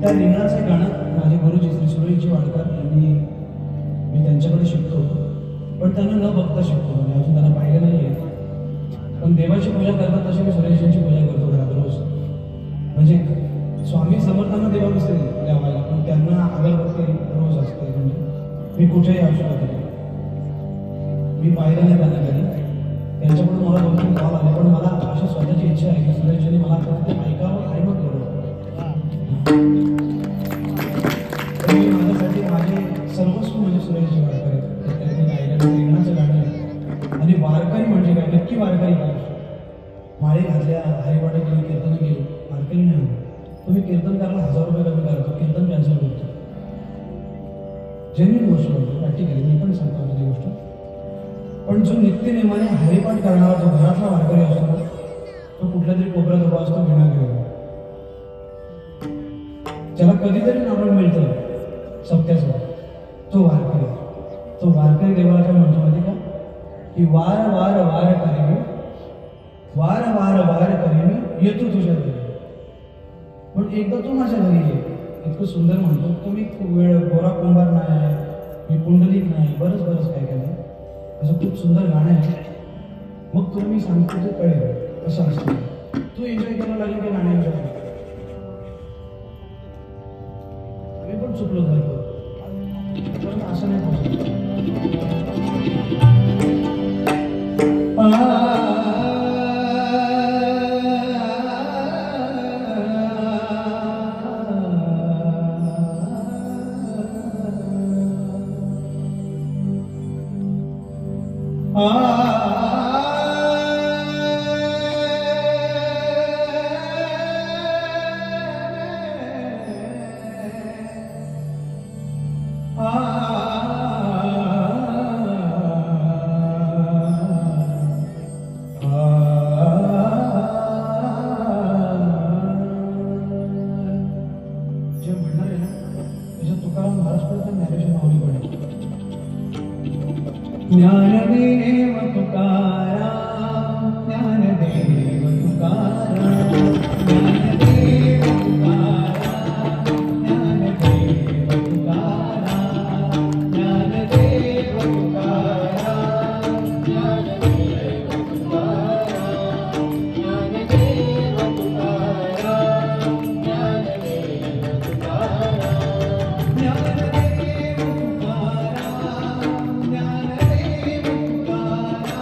त्या रिंगणाचं गाणं माझे गुरुजी श्री सुरेशजी वाडकर यांनी, मी त्यांच्याकडे शिकतो, पण त्यांना न बघता शिकतो, म्हणजे अजून त्यांना पाहिलं नाही आहे. पण देवाची पूजा करतात तशी मी सुरेशजींची पूजा करतो घरात रोज. म्हणजे स्वामी समर्थांना देवा नसेल गावायला, पण त्यांना अगरबत्ती रोज असते. म्हणजे मी कुठेही असू शकतो, मी पाहिलं नाही त्यांना कधी. त्यांच्याकडून मला 2-3 कॉल आले, पण मला अशी स्वतःची इच्छा आहे की सुरेशजींनी मला फक्त ऐकावं आणि मग बोलावं. मी माझ्यासाठी माझे सर्वस्व म्हणजे सुरेशजी वाडकर आहेत. तर त्यांनी गायलेलं रिंगणाचं गाणं आहे. आणि वारकरी म्हणजे काय, नक्की वारकरी काय? माळी घातल्या, हरिपाठ केली, कीर्तन केली, वारकरी नाही. तुम्ही कीर्तन करायला 1000 रुपये कमी करा, तो कीर्तन कॅन्सल करतो. जेन्युइन गोष्ट म्हणतो, प्रॅक्टिकली मी पण सांगतो आपली गोष्ट. पण जो नित्यनेमाने हरिपाठ करणारा जो घरातला वारकरी असतो, तो कुठल्या तरी कोपऱ्यात उभा असतो विना घेऊन. ज्याला कधीतरी नारळ मिळतं सत्याचं, तो वारकरी. तो वारकरी देवाला काय म्हणतो माहिती का? की वार वार वार करे मी, वार वार वार करे मी, येतो तुझ्या घरी. पण एकदा तू माझ्या घरी ये. इतकं सुंदर म्हणतो. तुम्ही वेळ गोरा कुंभार नाही, मी पुंडलिक नाही, बरंच काय केलं. असं खूप सुंदर गाणं आहे. मग तुम्ही सांगतो ते कळेल कसं असतं. तू एन्जॉय करायला लागेल की गाणं एन्जॉय कर. आम्ही पण चुकलो जातो, पण असं नाही पाहिजे. जे म्हणणार आहे ना, त्याच्यात तुकाराम महाराष्ट्राचं नॅरेशन आवडी पडेल. ज्ञानदेव तुकाराम, ज्ञानदेव तुकाराम, ज्ञानदेव तुकाराम, ज्ञानदेव तुकाराम, ज्ञानदेव तुकाराम, ज्ञानदेव तुकाराम, ज्ञानदेव तुकाराम, ज्ञानदेव तुकाराम, ज्ञानदेव तुकाराम.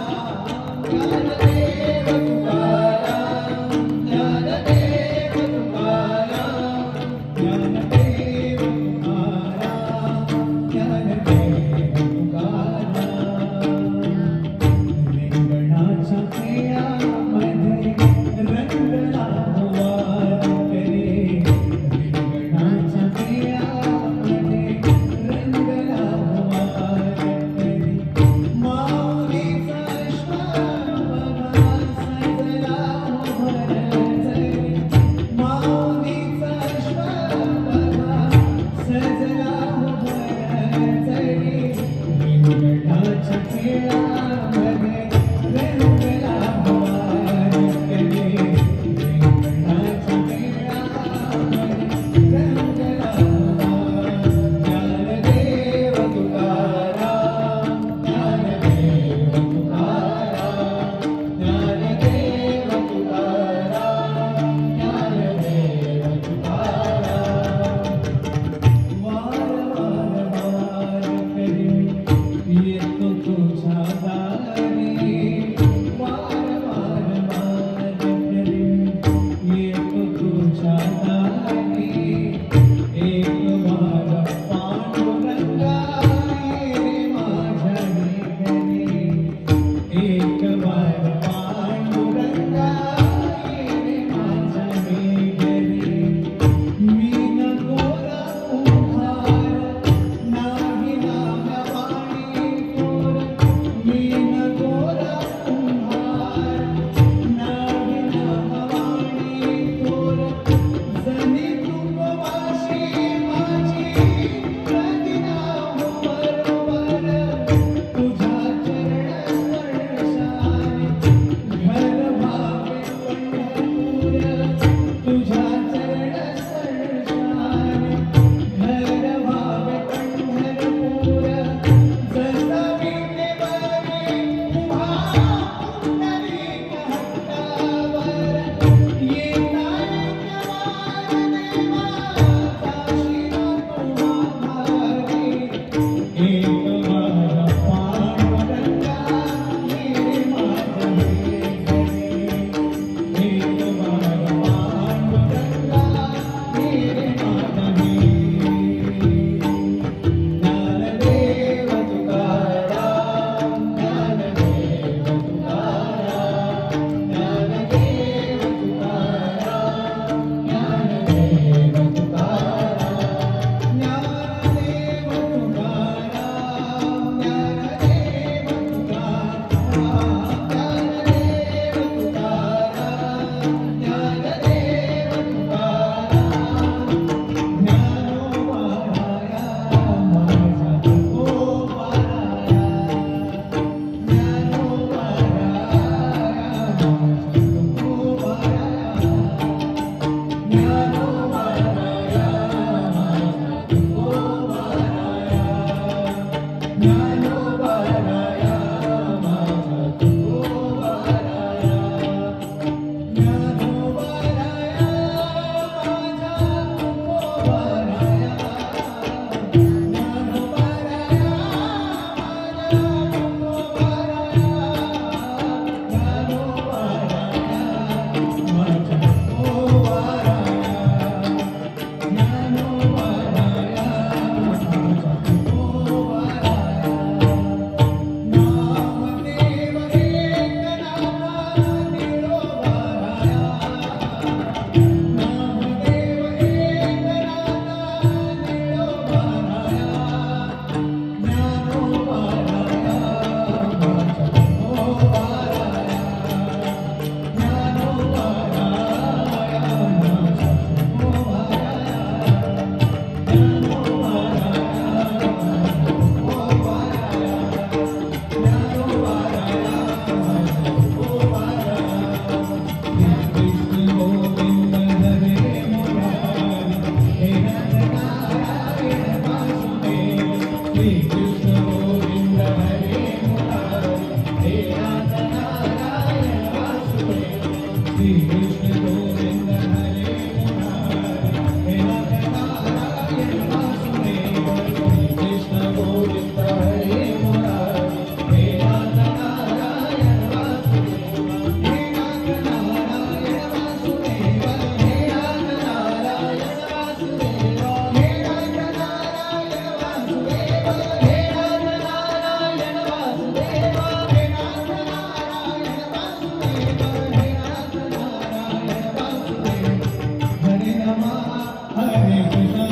हरे कृष्णा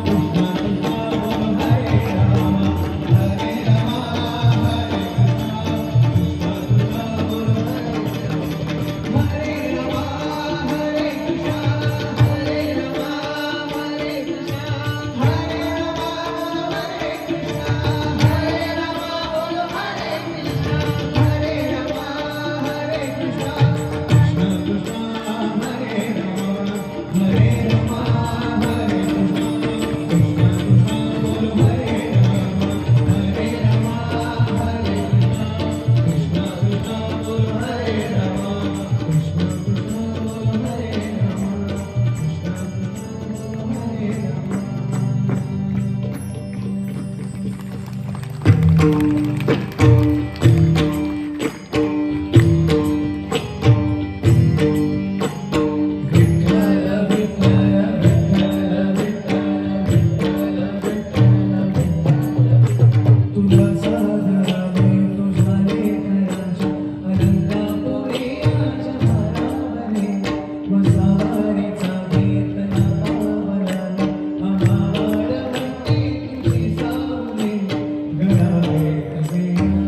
कृष्णा कृष्णा बोलो हरे राम हरे राम हरे कृष्णा कृष्णा कृष्णा बोलो हरे राम हरे कृष्णा हरे राम हरे कृष्णा हरे राम हरे कृष्णा हरे राम बोलो हरे कृष्णा हरे राम हरे कृष्णा कृष्णा कृष्णा हरे राम हरे राम हरे कृष्णा कृष्णा कृष्णा बोलो हरे राम हरे राम हरे कृष्णा कृष्णा कृष्णा बोलो हरे राम कृष्णा कृष्णा बोलो हरे राम कृष्णा कृष्णा बोलो हरे तुझ्या सागराने तुझ्या लेखनाच्या अलंकापुरीच्या भारावरे वसावारीचा वेतना पावनाने आभाळवंती तुझी सावली गळावे तसे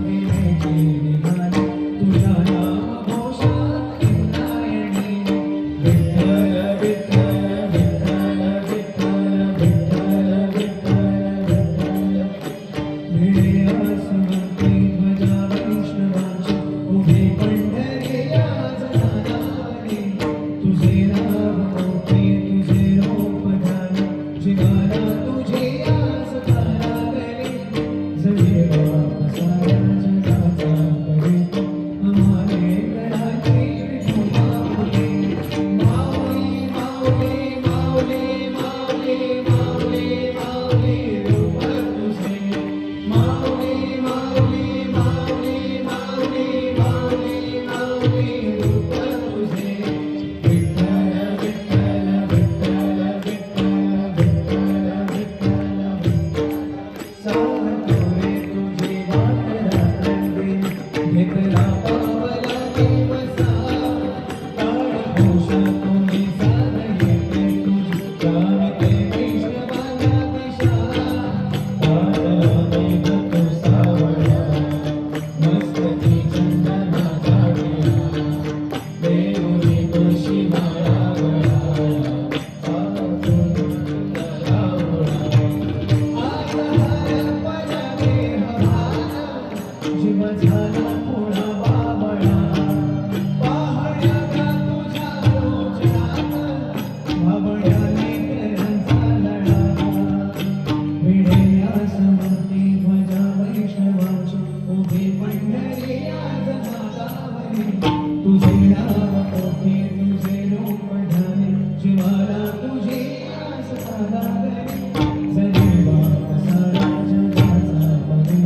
विवेची निघाली तुझ्या नामघोषात इंद्रायणी विठ्ठल विठ्ठल विठ्ठल विठ्ठल विठ्ठल विठ्ठल ध्वजा वैष्णवांची उभी पंढरी आज नादारी तुझे नाव मोठे तुझे रूप ध्यान जीवाला तुझी आस लागली जगे साऱ्या जगाचा करी आम्हाले घराची विठोबावली माऊली माऊली माऊली माऊली माऊली माऊली रूप तुझे माऊली माऊली माऊली माऊली माऊली माऊली रूप तुझे विठ्ठल विठ्ठल विठ्ठल विठ्ठल विठ्ठल सावरे तुझी वाट रात्री घेतला पावला दिवसा ताळ घोष तुम्ही साध येते तुझी गाविते वैष्णवाला दिशा पादराने गतो सावळा मस्तकी चंदना झाडीला देऊनी तुळशी माळा गळाला पावून लावला आज हरपला देह भाला जीव झाला पुढा बाबळा पाहण्या का तुझ्या रोजनात भाबड्याने केरांचा लळा भिडेया समती ध्वजा वैष्णवांची उभी पंढरी आज नादावरी तुझे नाव मोठे तुझे रूप ध्याने जीवाला तुझी आस लागली जगे बाप सारा जगाचा परी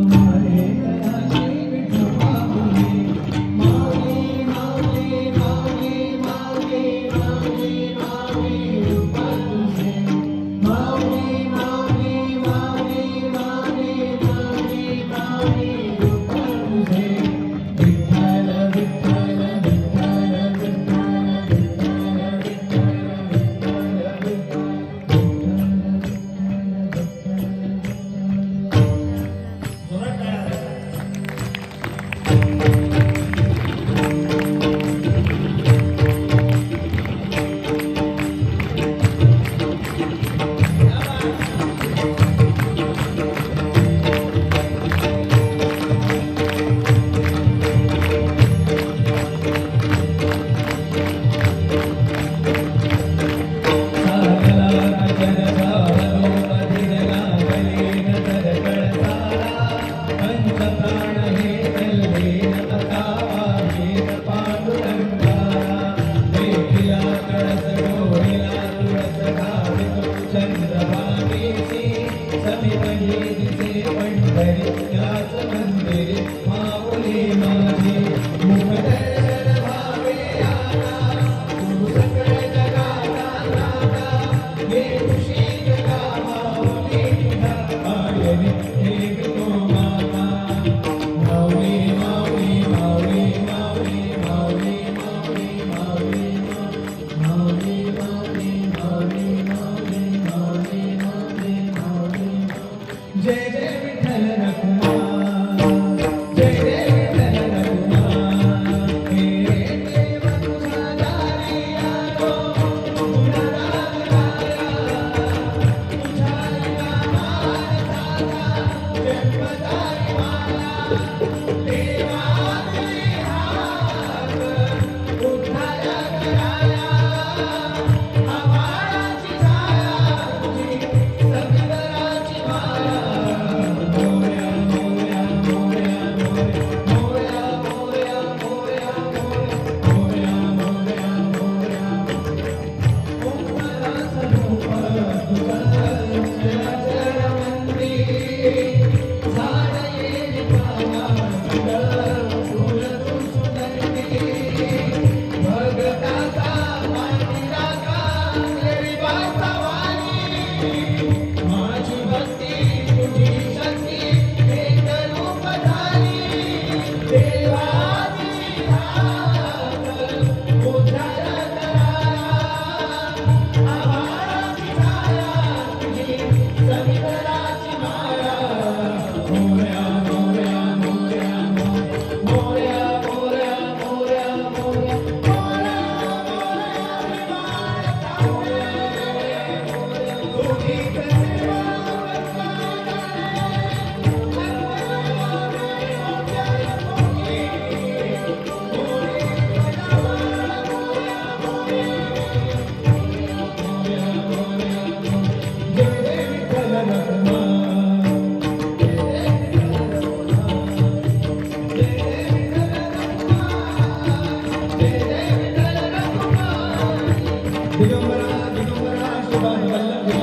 आम्हाले घराची विठोबावली माऊली माऊली माऊली माऊली माऊली माऊली रूप तुझे माऊली माऊली माऊली माऊली माऊली माऊली रूप तुझे विठ्ठल विठ्ठल विठ्ठल विठ्ठल विठ्ठल विठ्ठल विठ्ठल विठ्ठल दिगंबरा दिगंबरा शिवाय वल्लभ